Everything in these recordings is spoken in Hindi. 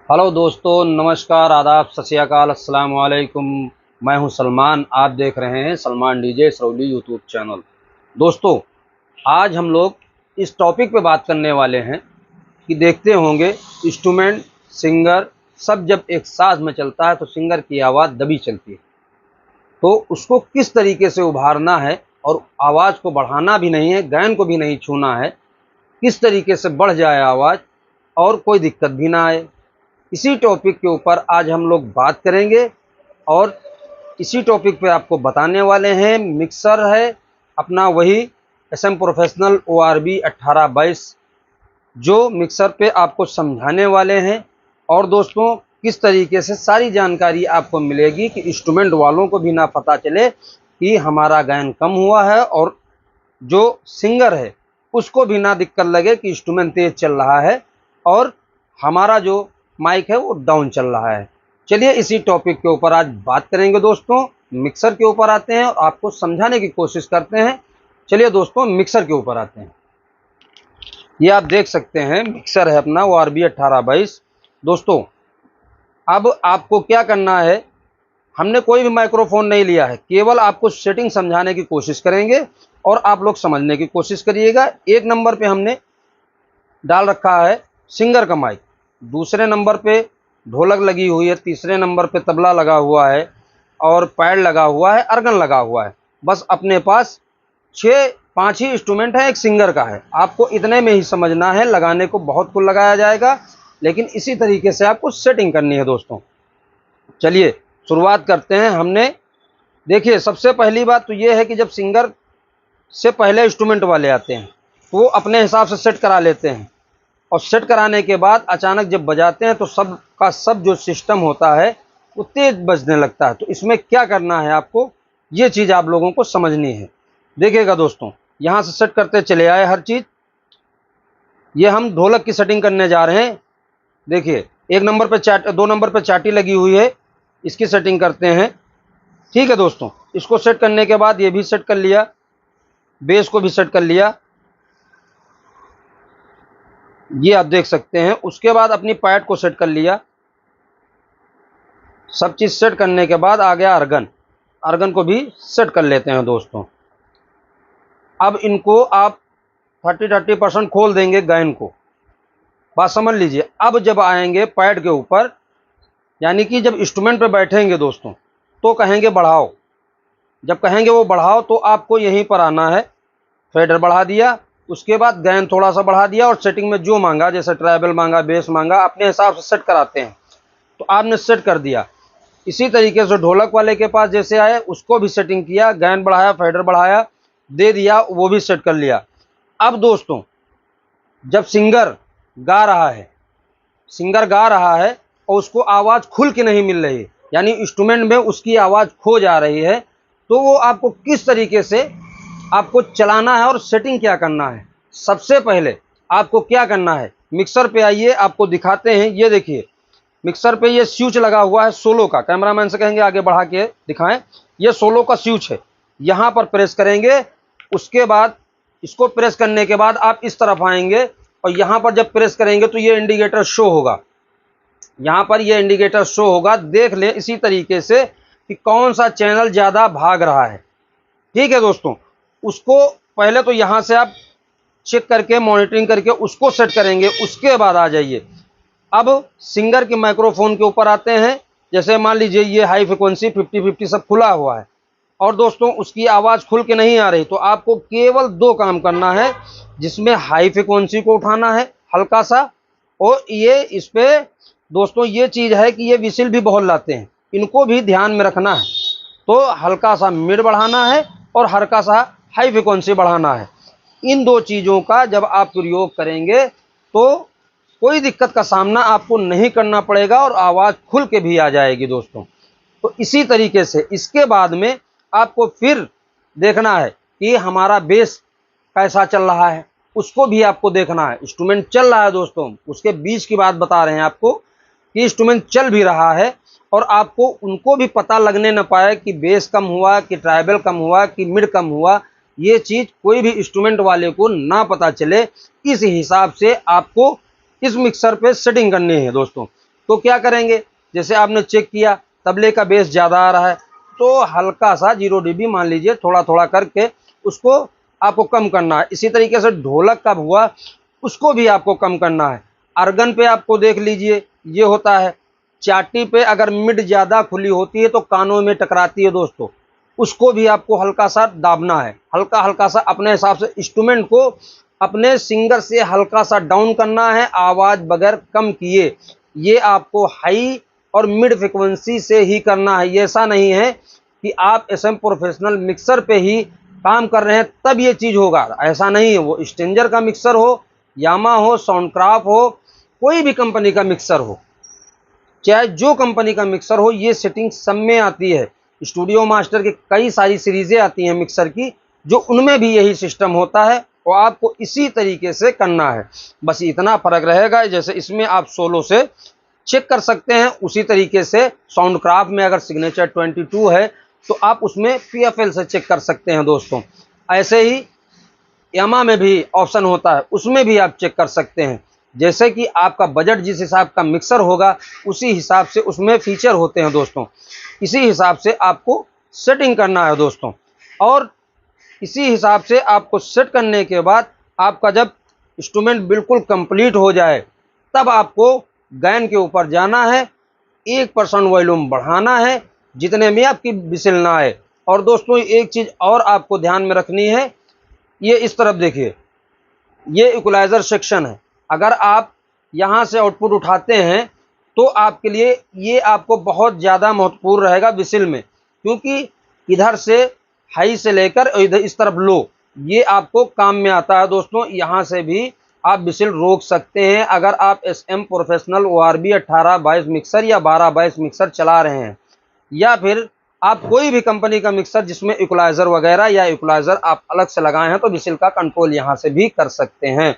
हेलो दोस्तों, नमस्कार, आदाब, सत श्री अकाल, अस्सलाम वालेकुम। मैं हूं सलमान। आप देख रहे हैं Salman DJ Sarauli YouTube channel. दोस्तों, आज हम लोग इस टॉपिक पे बात करने वाले हैं कि देखते होंगे इंस्ट्रूमेंट, सिंगर सब जब एक साथ में चलता है तो सिंगर की आवाज़ दबी चलती है। तो उसको किस तरीके से उभारना है और आवाज़ को बढ़ाना भी नहीं है, गायन को भी नहीं छूना है, किस तरीके से बढ़ जाए आवाज़ और कोई दिक्कत भी ना आए, इसी टॉपिक के ऊपर आज हम लोग बात करेंगे। और इसी टॉपिक पे आपको बताने वाले हैं। मिक्सर है अपना वही SM प्रोफेशनल ORB 1822, जो मिक्सर पे आपको समझाने वाले हैं। और दोस्तों, किस तरीके से सारी जानकारी आपको मिलेगी कि इंस्ट्रूमेंट वालों को भी ना पता चले कि हमारा गायन कम हुआ है और जो सिंगर है उसको भी ना दिक्कत लगे कि इंस्ट्रूमेंट तेज चल रहा है और हमारा जो माइक है वो डाउन चल रहा है। चलिए इसी टॉपिक के ऊपर आज बात करेंगे दोस्तों। मिक्सर के ऊपर आते हैं और आपको समझाने की कोशिश करते हैं। चलिए दोस्तों, मिक्सर के ऊपर आते हैं। ये आप देख सकते हैं मिक्सर है अपना ORB 1822। दोस्तों, अब आपको क्या करना है, हमने कोई भी माइक्रोफोन नहीं लिया है, केवल आपको सेटिंग समझाने की कोशिश करेंगे और आप लोग समझने की कोशिश करिएगा। एक नंबर पे हमने डाल रखा है सिंगर का माइक, दूसरे नंबर पे ढोलक लगी हुई है, तीसरे नंबर पे तबला लगा हुआ है और पैड लगा हुआ है, अर्गन लगा हुआ है। बस अपने पास 5 ही इंस्ट्रूमेंट है, एक सिंगर का है। आपको इतने में ही समझना है, लगाने को बहुत कुछ लगाया जाएगा, लेकिन इसी तरीके से आपको सेटिंग करनी है दोस्तों। चलिए शुरुआत करते हैं। हमने देखिए, सबसे पहली बात तो ये है कि जब सिंगर से पहले इंस्ट्रूमेंट वाले आते हैं तो वो अपने हिसाब से सेट करा लेते हैं और सेट कराने के बाद अचानक जब बजाते हैं तो सब का सब जो सिस्टम होता है वो तेज बजने लगता है। तो इसमें क्या करना है आपको, ये चीज़ आप लोगों को समझनी है। देखिएगा दोस्तों, यहाँ से सेट करते चले आए हर चीज़। ये हम ढोलक की सेटिंग करने जा रहे हैं। देखिए, 1 नंबर पे 2 नंबर पे चाटी लगी हुई है, इसकी सेटिंग करते हैं। ठीक है दोस्तों, इसको सेट करने के बाद ये भी सेट कर लिया, बेस को भी सेट कर लिया, ये आप देख सकते हैं। उसके बाद अपनी पैड को सेट कर लिया। सब चीज़ सेट करने के बाद आ गया अर्गन, अर्गन को भी सेट कर लेते हैं दोस्तों। अब इनको आप 30% खोल देंगे गायन को, बात समझ लीजिए। अब जब आएंगे पैड के ऊपर, यानी कि जब इंस्ट्रूमेंट पे बैठेंगे दोस्तों तो कहेंगे बढ़ाओ। जब कहेंगे वो बढ़ाओ तो आपको यहीं पर आना है, फेडर बढ़ा दिया, उसके बाद गायन थोड़ा सा बढ़ा दिया और सेटिंग में जो मांगा, जैसे ट्राइबल मांगा, बेस मांगा, अपने हिसाब से सेट कराते हैं तो आपने सेट कर दिया। इसी तरीके से ढोलक वाले के पास जैसे आए उसको भी सेटिंग किया, गायन बढ़ाया, फेडर बढ़ाया, दे दिया, वो भी सेट कर लिया। अब दोस्तों, जब सिंगर गा रहा है, सिंगर गा रहा है और उसको आवाज़ खुल के नहीं मिल रही, यानी इंस्ट्रूमेंट में उसकी आवाज़ खो जा रही है, तो वो आपको किस तरीके से आपको चलाना है और सेटिंग क्या करना है। सबसे पहले आपको क्या करना है, मिक्सर पे आइए, आपको दिखाते हैं। ये देखिए, मिक्सर पे ये स्विच लगा हुआ है सोलो का। कैमरामैन से कहेंगे आगे बढ़ा के दिखाएं। ये सोलो का स्विच है, यहाँ पर प्रेस करेंगे। उसके बाद इसको प्रेस करने के बाद आप इस तरफ आएंगे और यहाँ पर जब प्रेस करेंगे तो ये इंडिकेटर शो होगा, यहाँ पर ये इंडिकेटर शो होगा। देख लें इसी तरीके से कि कौन सा चैनल ज़्यादा भाग रहा है। ठीक है दोस्तों, उसको पहले तो यहाँ से आप चेक करके मॉनिटरिंग करके उसको सेट करेंगे। उसके बाद आ जाइए, अब सिंगर के माइक्रोफोन के ऊपर आते हैं। जैसे मान लीजिए ये हाई फ्रिक्वेंसी 50-50 सब खुला हुआ है और दोस्तों उसकी आवाज़ खुल के नहीं आ रही, तो आपको केवल 2 काम करना है, जिसमें हाई फ्रिक्वेंसी को उठाना है हल्का सा। और ये इस पर दोस्तों ये चीज़ है कि ये विसिल भी बहुत लाते हैं, इनको भी ध्यान में रखना है। तो हल्का सा मिड बढ़ाना है और हल्का सा हाई फ्रिक्वेंसी बढ़ाना है। इन 2 चीज़ों का जब आप प्रयोग करेंगे तो कोई दिक्कत का सामना आपको नहीं करना पड़ेगा और आवाज़ खुल के भी आ जाएगी दोस्तों। तो इसी तरीके से इसके बाद में आपको फिर देखना है कि हमारा बेस कैसा चल रहा है, उसको भी आपको देखना है। इंस्ट्रूमेंट चल रहा है दोस्तों, उसके बीच की बात बता रहे हैं आपको कि इंस्ट्रूमेंट चल भी रहा है और आपको उनको भी पता लगने न पाए कि बेस कम हुआ, कि ट्राइबल कम हुआ, कि मिड कम हुआ। ये चीज़ कोई भी इंस्ट्रूमेंट वाले को ना पता चले, इस हिसाब से आपको इस मिक्सर पे सेटिंग करनी है दोस्तों। तो क्या करेंगे, जैसे आपने चेक किया तबले का बेस ज़्यादा आ रहा है तो हल्का सा 0 dB मान लीजिए, थोड़ा थोड़ा करके उसको आपको कम करना है। इसी तरीके से ढोलक का हुआ, उसको भी आपको कम करना है। अर्गन पे आपको देख लीजिए ये होता है, चाटी पे अगर मिड ज़्यादा खुली होती है तो कानों में टकराती है दोस्तों, उसको भी आपको हल्का सा दाबना है, हल्का हल्का सा अपने हिसाब से इंस्ट्रूमेंट को अपने सिंगर से हल्का सा डाउन करना है, आवाज़ बगैर कम किए। ये आपको हाई और मिड फ्रिक्वेंसी से ही करना है। ये ऐसा नहीं है कि आप एसएम प्रोफेशनल मिक्सर पे ही काम कर रहे हैं तब ये चीज़ होगा, ऐसा नहीं है। वो स्टेंजर का मिक्सर हो, यामा हो, साउंडक्राफ्ट हो, कोई भी कंपनी का मिक्सर हो, चाहे जो कंपनी का मिक्सर हो, ये सेटिंग सब में आती है। स्टूडियो मास्टर की कई सारी सीरीजें आती हैं मिक्सर की, जो उनमें भी यही सिस्टम होता है और आपको इसी तरीके से करना है। बस इतना फर्क रहेगा, जैसे इसमें आप सोलो से चेक कर सकते हैं, उसी तरीके से साउंडक्राफ्ट में अगर सिग्नेचर 22 है तो आप उसमें पीएफएल से चेक कर सकते हैं दोस्तों। ऐसे ही यामा में भी ऑप्शन होता है, उसमें भी आप चेक कर सकते हैं। जैसे कि आपका बजट जिस हिसाब का मिक्सर होगा उसी हिसाब से उसमें फीचर होते हैं दोस्तों, इसी हिसाब से आपको सेटिंग करना है दोस्तों। और इसी हिसाब से आपको सेट करने के बाद आपका जब इंस्ट्रूमेंट बिल्कुल कंप्लीट हो जाए तब आपको गैन के ऊपर जाना है, 1% वॉल्यूम बढ़ाना है जितने में आपकी विसिल ना आए। और दोस्तों एक चीज़ और आपको ध्यान में रखनी है, ये इस तरफ देखिए, ये इक्वलाइज़र सेक्शन है। अगर आप यहाँ से आउटपुट उठाते हैं तो आपके लिए ये आपको बहुत ज़्यादा महत्वपूर्ण रहेगा विसिल में, क्योंकि इधर से हाई से लेकर इधर इस तरफ लो, ये आपको काम में आता है दोस्तों। यहाँ से भी आप विसिल रोक सकते हैं अगर आप एसएम प्रोफेशनल ORB 18-22 मिक्सर या 12-22 मिक्सर चला रहे हैं, या फिर आप कोई भी कंपनी का मिक्सर जिसमें इक्वलाइज़र वगैरह या इक्वलाइज़र आप अलग से लगाए हैं तो विसिल का कंट्रोल यहाँ से भी कर सकते हैं।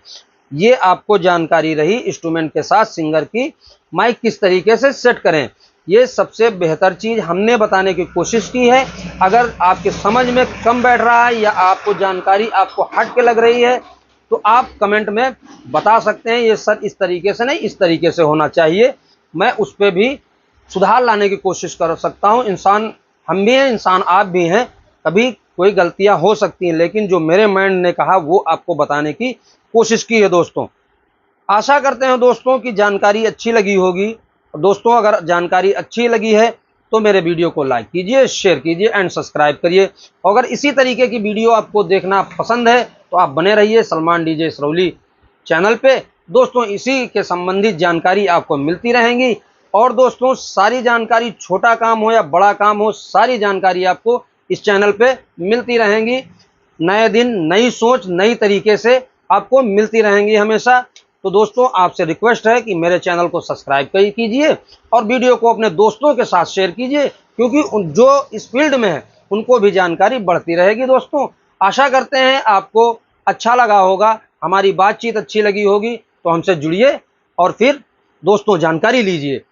ये आपको जानकारी रही इंस्ट्रूमेंट के साथ सिंगर की माइक किस तरीके से सेट करें। ये सबसे बेहतर चीज़ हमने बताने की कोशिश की है। अगर आपके समझ में कम बैठ रहा है या आपको जानकारी आपको हट के लग रही है तो आप कमेंट में बता सकते हैं, ये सर इस तरीके से नहीं, इस तरीके से होना चाहिए। मैं उस पर भी सुधार लाने की कोशिश कर सकता हूँ। इंसान हम भी हैं, इंसान आप भी हैं, कभी कोई गलतियाँ हो सकती हैं, लेकिन जो मेरे माइंड ने कहा वो आपको बताने की कोशिश की है दोस्तों। आशा करते हैं दोस्तों कि जानकारी अच्छी लगी होगी। दोस्तों अगर जानकारी अच्छी लगी है तो मेरे वीडियो को लाइक कीजिए, शेयर कीजिए एंड सब्सक्राइब करिए। अगर इसी तरीके की वीडियो आपको देखना पसंद है तो आप बने रहिए सलमान डीजे सरौली चैनल पे दोस्तों। इसी के संबंधित जानकारी आपको मिलती रहेंगी। और दोस्तों सारी जानकारी, छोटा काम हो या बड़ा काम हो, सारी जानकारी आपको इस चैनल पे मिलती रहेंगी। नए दिन, नई सोच, नई तरीके से आपको मिलती रहेंगी हमेशा। तो दोस्तों आपसे रिक्वेस्ट है कि मेरे चैनल को सब्सक्राइब कीजिए और वीडियो को अपने दोस्तों के साथ शेयर कीजिए, क्योंकि जो इस फील्ड में है उनको भी जानकारी बढ़ती रहेगी दोस्तों। आशा करते हैं आपको अच्छा लगा होगा, हमारी बातचीत अच्छी लगी होगी, तो हमसे जुड़िए और फिर दोस्तों जानकारी लीजिए।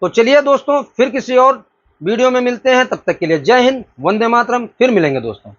तो चलिए दोस्तों फिर किसी और वीडियो में मिलते हैं, तब तक के लिए जय हिंद, वंदे मातरम। फिर मिलेंगे दोस्तों।